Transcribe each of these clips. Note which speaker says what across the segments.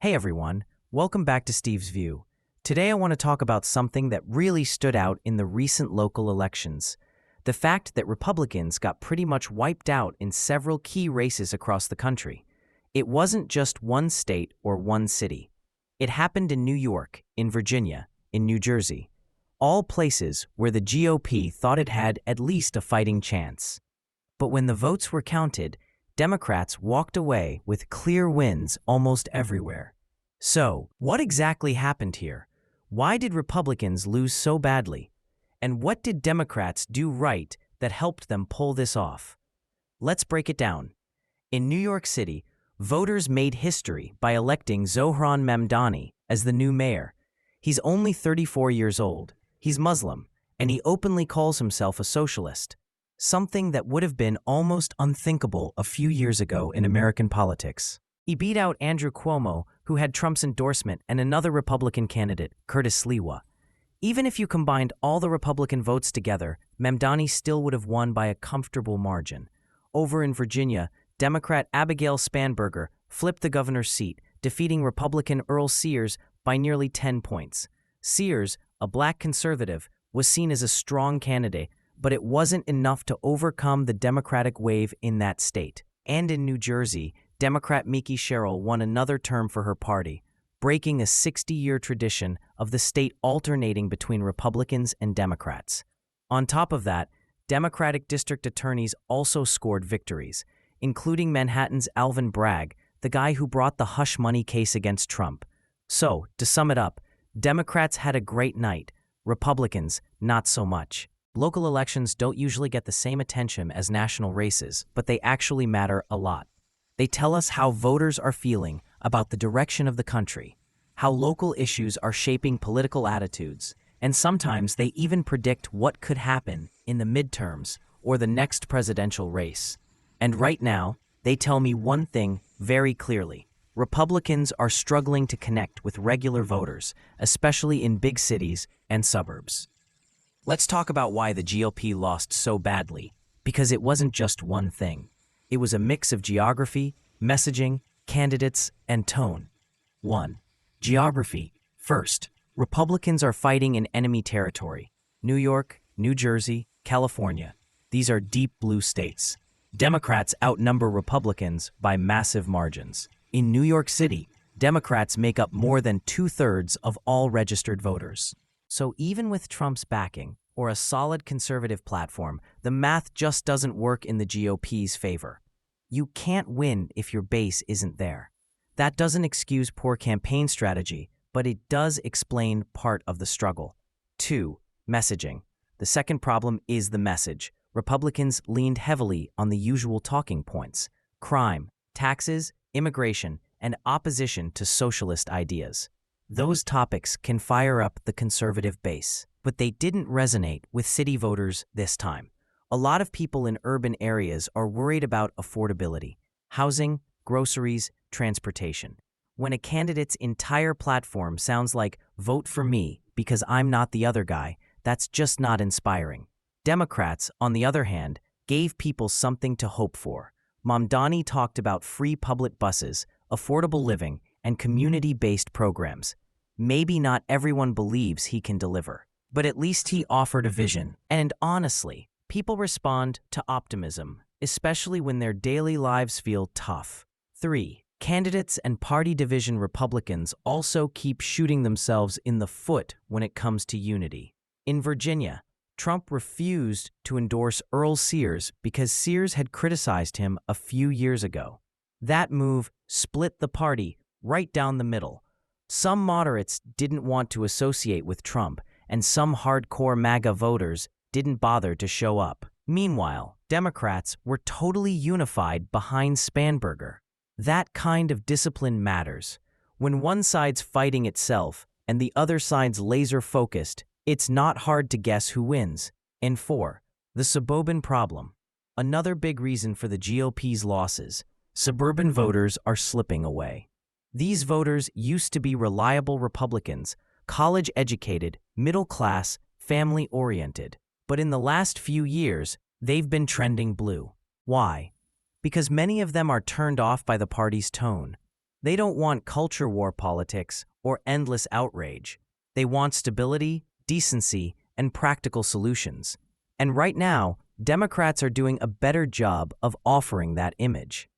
Speaker 1: Hey everyone, welcome back to Steve's View. Today I want to talk about something that really stood out in the recent local elections. The fact that Republicans got pretty much wiped out in several key races across the country. It wasn't just one state or one city. It happened in New York, in Virginia, in New Jersey. All places where the GOP thought it had at least a fighting chance. But when the votes were counted, Democrats walked away with clear wins almost everywhere. So, what exactly happened here? Why did Republicans lose so badly? And what did Democrats do right that helped them pull this off? Let's break it down. In New York City, voters made history by electing Zohran Mamdani as the new mayor. He's only 34 years old, he's Muslim, and he openly calls himself a socialist. Something that would have been almost unthinkable a few years ago in American politics. He beat out Andrew Cuomo, who had Trump's endorsement, and another Republican candidate, Curtis Sliwa. Even if you combined all the Republican votes together, Mamdani still would have won by a comfortable margin. Over in Virginia, Democrat Abigail Spanberger flipped the governor's seat, defeating Republican Earl Sears by nearly 10 points. Sears, a black conservative, was seen as a strong candidate, but it wasn't enough to overcome the Democratic wave in that state. And in New Jersey, Democrat Mikie Sherrill won another term for her party, breaking a 60-year tradition of the state alternating between Republicans and Democrats. On top of that, Democratic district attorneys also scored victories, including Manhattan's Alvin Bragg, the guy who brought the hush money case against Trump. So, to sum it up, Democrats had a great night, Republicans not so much. Local elections don't usually get the same attention as national races, but they actually matter a lot. They tell us how voters are feeling about the direction of the country, how local issues are shaping political attitudes, and sometimes they even predict what could happen in the midterms or the next presidential race. And right now, they tell me one thing very clearly. Republicans are struggling to connect with regular voters, especially in big cities and suburbs. Let's talk about why the GOP lost so badly, because it wasn't just one thing. It was a mix of geography, messaging, candidates, and tone. 1. Geography. First, Republicans are fighting in enemy territory. New York, New Jersey, California. These are deep blue states. Democrats outnumber Republicans by massive margins. In New York City, Democrats make up more than 2/3 of all registered voters. So even with Trump's backing, or a solid conservative platform, the math just doesn't work in the GOP's favor. You can't win if your base isn't there. That doesn't excuse poor campaign strategy, but it does explain part of the struggle. 2. Messaging. The second problem is the message. Republicans leaned heavily on the usual talking points: crime, taxes, immigration, and opposition to socialist ideas. Those topics can fire up the conservative base, but they didn't resonate with city voters this time. A lot of people in urban areas are worried about affordability, housing, groceries, transportation. When a candidate's entire platform sounds like "vote for me because I'm not the other guy," that's just not inspiring. Democrats, on the other hand, gave people something to hope for. Mamdani talked about free public buses, affordable living, and community-based programs. Maybe not everyone believes he can deliver, but at least he offered a vision. And honestly, people respond to optimism, especially when their daily lives feel tough. 3. Candidates and party division. Republicans also keep shooting themselves in the foot when it comes to unity. In Virginia, Trump refused to endorse Earl Sears because Sears had criticized him a few years ago. That move split the party right down the middle. Some moderates didn't want to associate with Trump, and some hardcore MAGA voters didn't bother to show up. Meanwhile, Democrats were totally unified behind Spanberger. That kind of discipline matters. When one side's fighting itself and the other side's laser-focused, it's not hard to guess who wins. And 4. The suburban problem. Another big reason for the GOP's losses. Suburban voters are slipping away. These voters used to be reliable Republicans, college-educated, middle-class, family-oriented. But in the last few years, they've been trending blue. Why? Because many of them are turned off by the party's tone. They don't want culture war politics or endless outrage. They want stability, decency, and practical solutions. And right now, Democrats are doing a better job of offering that image.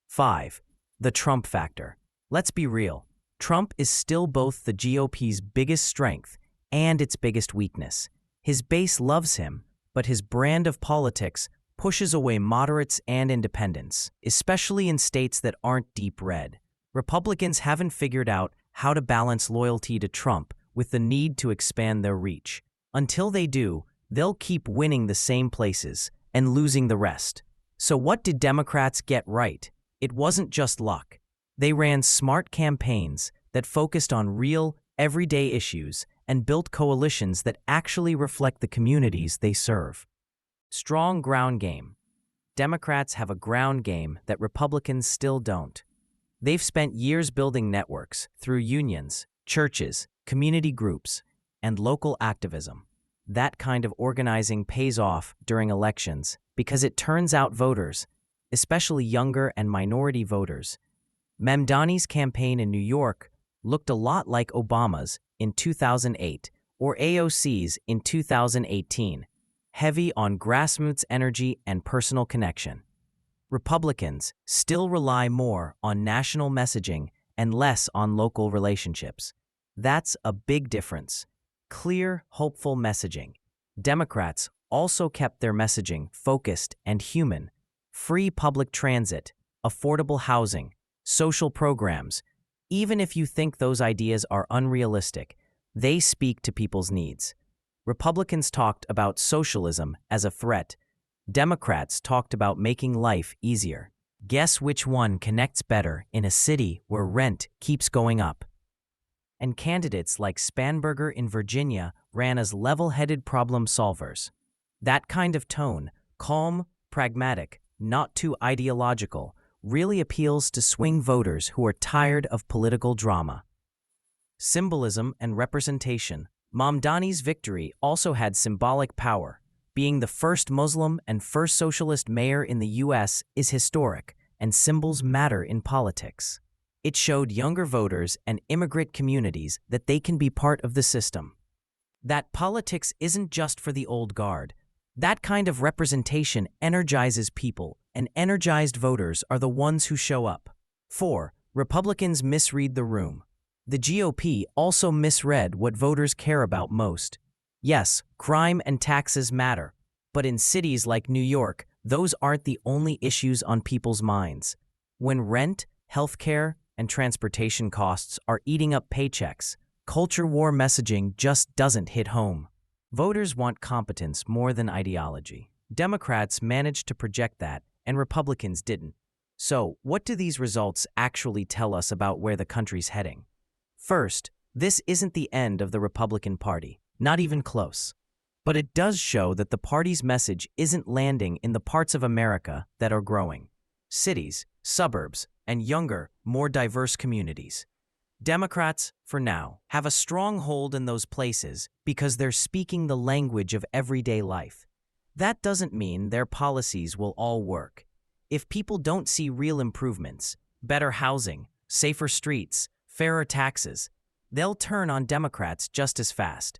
Speaker 1: 5. The Trump factor. Let's be real. Trump is still both the GOP's biggest strength and its biggest weakness. His base loves him, but his brand of politics pushes away moderates and independents, especially in states that aren't deep red. Republicans haven't figured out how to balance loyalty to Trump with the need to expand their reach. Until they do, they'll keep winning the same places and losing the rest. So what did Democrats get right? It wasn't just luck. They ran smart campaigns that focused on real, everyday issues and built coalitions that actually reflect the communities they serve. Strong ground game. Democrats have a ground game that Republicans still don't. They've spent years building networks through unions, churches, community groups, and local activism. That kind of organizing pays off during elections because it turns out voters, especially younger and minority voters. Mamdani's campaign in New York looked a lot like Obama's in 2008 or AOC's in 2018, heavy on grassroots energy and personal connection. Republicans still rely more on national messaging and less on local relationships. That's a big difference. Clear, hopeful messaging. Democrats also kept their messaging focused and human. Free public transit, affordable housing, social programs. Even if you think those ideas are unrealistic, they speak to people's needs. Republicans talked about socialism as a threat. Democrats talked about making life easier. Guess which one connects better in a city where rent keeps going up? And candidates like Spanberger in Virginia ran as level-headed problem solvers. That kind of tone, calm, pragmatic, not too ideological, really appeals to swing voters who are tired of political drama. Symbolism and representation. Mamdani's victory also had symbolic power. Being the first Muslim and first socialist mayor in the U.S. is historic, and symbols matter in politics. It showed younger voters and immigrant communities that they can be part of the system. That politics isn't just for the old guard. That kind of representation energizes people, and energized voters are the ones who show up. 4. Republicans misread the room. The GOP also misread what voters care about most. Yes, crime and taxes matter, but in cities like New York, those aren't the only issues on people's minds. When rent, healthcare, and transportation costs are eating up paychecks, culture war messaging just doesn't hit home. Voters want competence more than ideology. Democrats managed to project that, and Republicans didn't. So, what do these results actually tell us about where the country's heading? First, this isn't the end of the Republican Party, not even close. But it does show that the party's message isn't landing in the parts of America that are growing. Cities, suburbs, and younger, more diverse communities. Democrats, for now, have a strong hold in those places because they're speaking the language of everyday life. That doesn't mean their policies will all work. If people don't see real improvements, better housing, safer streets, fairer taxes, they'll turn on Democrats just as fast.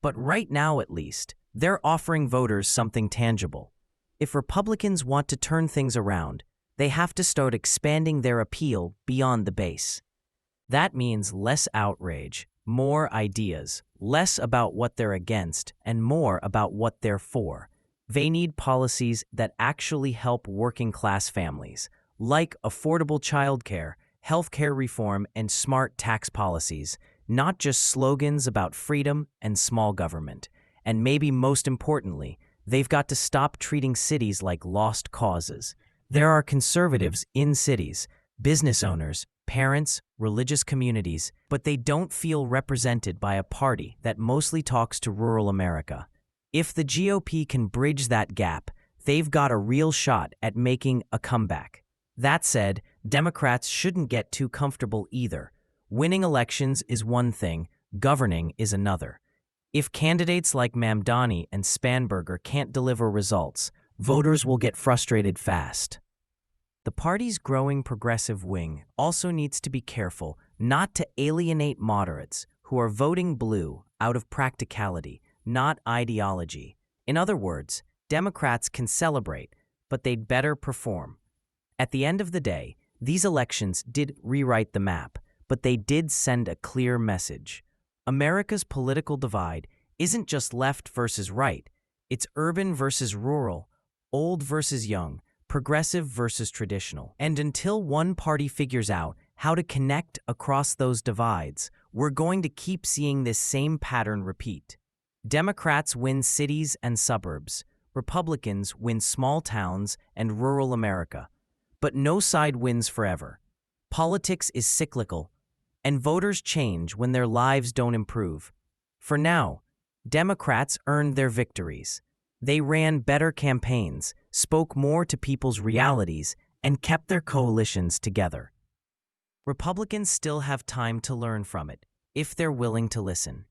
Speaker 1: But right now, at least, they're offering voters something tangible. If Republicans want to turn things around, they have to start expanding their appeal beyond the base. That means less outrage, more ideas, less about what they're against, and more about what they're for. They need policies that actually help working-class families, like affordable childcare, healthcare reform, and smart tax policies, not just slogans about freedom and small government. And maybe most importantly, they've got to stop treating cities like lost causes. There are conservatives in cities, business owners, parents, religious communities, but they don't feel represented by a party that mostly talks to rural America. If the GOP can bridge that gap, they've got a real shot at making a comeback. That said, Democrats shouldn't get too comfortable either. Winning elections is one thing, governing is another. If candidates like Mamdani and Spanberger can't deliver results, voters will get frustrated fast. The party's growing progressive wing also needs to be careful not to alienate moderates who are voting blue out of practicality, not ideology. In other words, Democrats can celebrate, but they'd better perform. At the end of the day, these elections did rewrite the map, but they did send a clear message. America's political divide isn't just left versus right, it's urban versus rural, old versus young, progressive versus traditional. And until one party figures out how to connect across those divides, we're going to keep seeing this same pattern repeat. Democrats win cities and suburbs, Republicans win small towns and rural America. But no side wins forever. Politics is cyclical, and voters change when their lives don't improve. For now, Democrats earned their victories. They ran better campaigns, spoke more to people's realities, and kept their coalitions together. Republicans still have time to learn from it, if they're willing to listen.